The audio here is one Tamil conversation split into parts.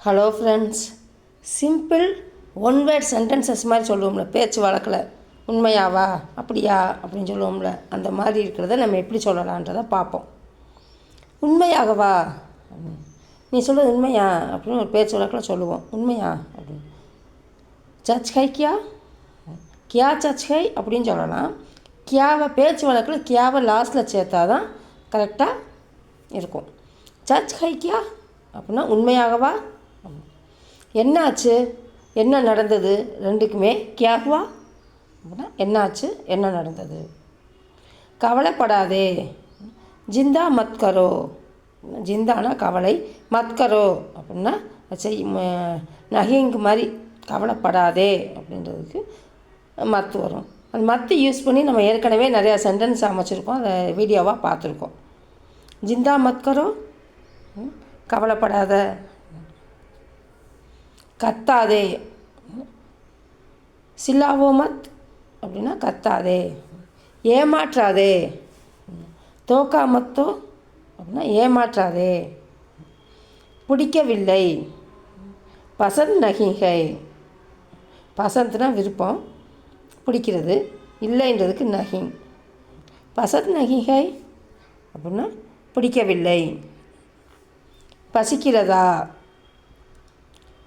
Hello friends, simple one word sentences மாதிரி சொல்லுவோம்ல பேச்சு வழக்கில். உண்மையாவா, அப்படியா அப்படின்னு சொல்லுவோம்ல, அந்த மாதிரி இருக்கிறத நம்ம எப்படி சொல்லலான்றதை பார்ப்போம். உண்மையாகவா, நீ சொல்கிறது உண்மையா அப்படின்னு ஒரு பேச்சு வழக்கில் சொல்லுவோம். உண்மையா அப்படின்னு. சச் ஹை கியா, கியா சச் ஹை அப்படின்னு சொல்லலாம். கியாவை பேச்சு வழக்கில் கியாவை லாஸ்ட்டில் சேர்த்தா தான் கரெக்டாக இருக்கும். சச் ஹை கியா அப்படின்னா உண்மையாகவா. என்னாச்சு, என்ன நடந்தது, ரெண்டுக்குமே கியா ஹுவா அப்படின்னா என்னாச்சு, என்ன நடந்தது. கவலைப்படாதே, ஜிந்தா மத் கரோ, ஜிந்தானா கவலை, மத் கரோ அப்படின்னா நகிங்கு மாதிரி கவலைப்படாதே அப்படின்றதுக்கு மத்து வரும். அந்த மத்து யூஸ் பண்ணி நம்ம ஏற்கனவே நிறையா சென்டென்ஸ் அமைச்சிருக்கோம், அதை வீடியோவாக பார்த்துருக்கோம். ஜிந்தா மத் கரோ கவலைப்படாத. கத்தாதே, சில்லாவோ மத் அப்படின்னா கத்தாதே. ஏமாற்றாதே, தோக்கா மத்தோ அப்படின்னா ஏமாற்றாதே. பிடிக்கவில்லை, பசந்த் நகிஹை, பசந்த்னா விருப்பம், பிடிக்கிறது, இல்லைன்றதுக்கு நகிங். பசந்த் நகிஹை அப்படின்னா பிடிக்கவில்லை. பசிக்கிறதா,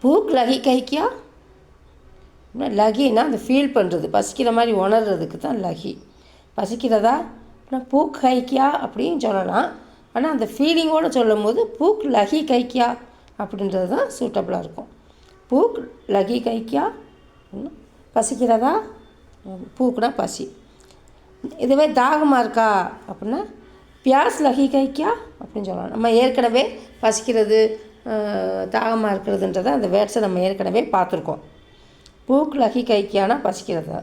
பூக் லகி கைக்கியா, லகின்னா அந்த ஃபீல் பண்ணுறது, பசிக்கிற மாதிரி உணர்றதுக்கு தான் லகி. பசிக்கிறதா அப்படின்னா பூக் கைக்கியா அப்படின்னு சொல்லலாம். ஆனால் அந்த ஃபீலிங்கோடு சொல்லும் போது பூக் லகி கைக்கியா அப்படின்றது தான் சூட்டபுளாக இருக்கும். பூக் லகி கைக்கியா, பசிக்கிறதா, பூக்குனா பசி. இதுவே தாகமாக இருக்கா அப்படின்னா பியாஸ் லகி கைக்கியா அப்படின்னு சொல்லலாம். நம்ம ஏற்கனவே பசிக்கிறது தாகமாக இருக்கிறதுன்றதை அந்த வேர்ட்ஸை நம்ம ஏற்கனவே பார்த்துருக்கோம். பூக் லகி கைக்கியானா பசிக்கிறதா.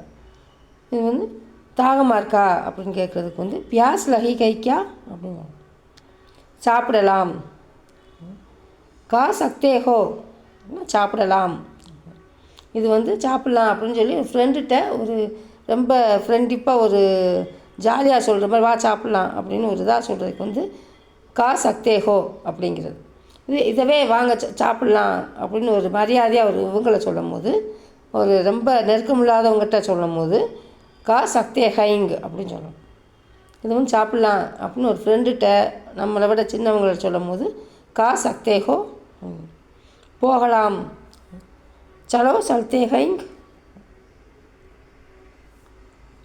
இது வந்து தாகமாக இருக்கா அப்படின்னு கேட்குறதுக்கு வந்து பியாஸ் லகி கைக்கியா அப்படின்னு. சாப்பிடலாம், கா சக்தேஹோ சாப்பிடலாம். இது வந்து சாப்பிட்லாம் அப்படின்னு சொல்லி ஃப்ரெண்டுகிட்ட ஒரு ரொம்ப ஃப்ரெண்டிப்பாக ஒரு ஜாலியாக சொல்கிற மாதிரி வா சாப்பிட்லாம் அப்படின்னு ஒரு இதாக சொல்கிறதுக்கு வந்து கா சக்தேஹோ அப்படிங்கிறது. இதவே வாங்க சாப்பிட்லாம் அப்படின்னு ஒரு மரியாதையாக ஒரு இவங்களை சொல்லும் போது, ஒரு ரொம்ப நெருக்கமில்லாதவங்ககிட்ட சொல்லும் போது கா சக்தே ஹைங் அப்படின்னு சொல்லணும். இது வந்து சாப்பிட்லாம் அப்படின்னு ஒரு ஃப்ரெண்டுகிட்ட நம்மளை விட சின்னவங்களை சொல்லும் போது கா சக்தேஹோ. போகலாம், சலோ சல்தே ஹைங்.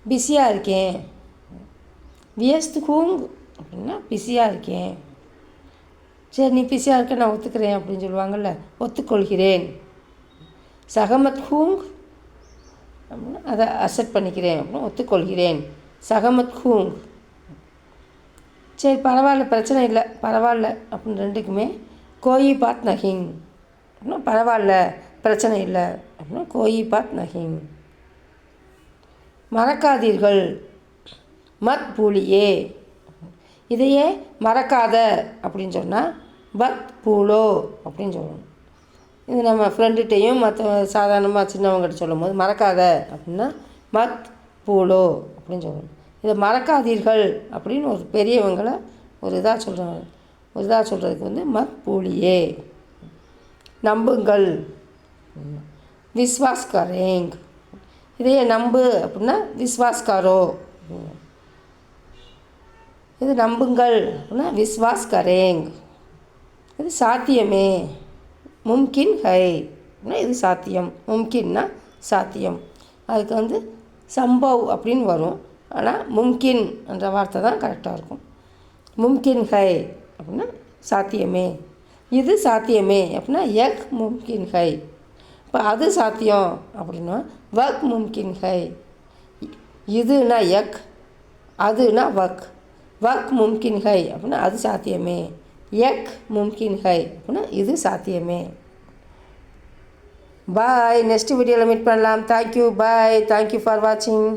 பிஸியாக இருக்கேன், வியஸ்து ஹூங் அப்படின்னா பிஸியாக இருக்கேன். சரி நீ பிஸியாக இருக்க, நான் ஒத்துக்கிறேன் அப்படின்னு சொல்லுவாங்கள்ல, ஒத்துக்கொள்கிறேன். சகமத் ஹூங் அப்படின்னா அதை அக்செப்ட் பண்ணிக்கிறேன் அப்படின்னா ஒத்துக்கொள்கிறேன். சகமத் ஹூங். சரி பரவாயில்ல, பிரச்சனை இல்லை, பரவாயில்ல அப்படின்னு ரெண்டுக்குமே கோயி பாத் நஹிங் அப்படின்னா பரவாயில்ல, பிரச்சனை இல்லை அப்படின்னா கோயி பாத் நஹிங். மறக்காதீர்கள், மத் பூலியே. இதையே மறக்காத அப்படின்னு சொன்னால் பத் பூலோ அப்படின்னு சொல்லணும். இது நம்ம ஃப்ரெண்டுகிட்டையும் மற்ற சாதாரணமாக சின்னவங்ககிட்ட சொல்லும் போது மறக்காத அப்படின்னா மத் பூலோ அப்படின்னு சொல்லணும். இதை மறக்காதீர்கள் அப்படின்னு ஒரு பெரியவங்களை ஒரு இதாக சொல்கிறாங்க. ஒரு இதாக சொல்கிறதுக்கு வந்து மத் பூலியே. நம்புங்கள், விஸ்வாஸ் கரேங். இதையே நம்பு அப்படின்னா விஸ்வாஸ் கரோ. இது நம்புங்கள் அப்படின்னா விஸ்வாஸ் கரேங். இது சாத்தியமே, மும்கின் ஹை அப்படின்னா இது சாத்தியம். மும்கின்னா சாத்தியம். அதுக்கு வந்து சம்பவ் அப்படின்னு வரும், ஆனால் மும்கின் என்ற வார்த்தை தான் கரெக்டாக இருக்கும். மும்கின் ஹை அப்படின்னா சாத்தியமே. இது சாத்தியமே அப்படின்னா எக் மும்கின் ஹை. இப்போ அது சாத்தியம் அப்படின்னா வக் மும்கின் ஹை. இதுனா எக், அதுனா வக். வக் மும்கின் ஹை அப்படின்னா அது சாத்தியமே. எக் மும்கின் ஹை அப்படின்னா இது சாத்தியமே. பாய், நெக்ஸ்ட் வீடியோவில் மீட் பண்ணலாம். தேங்க்யூ, பாய், தேங்க்யூ ஃபார் வாட்சிங்.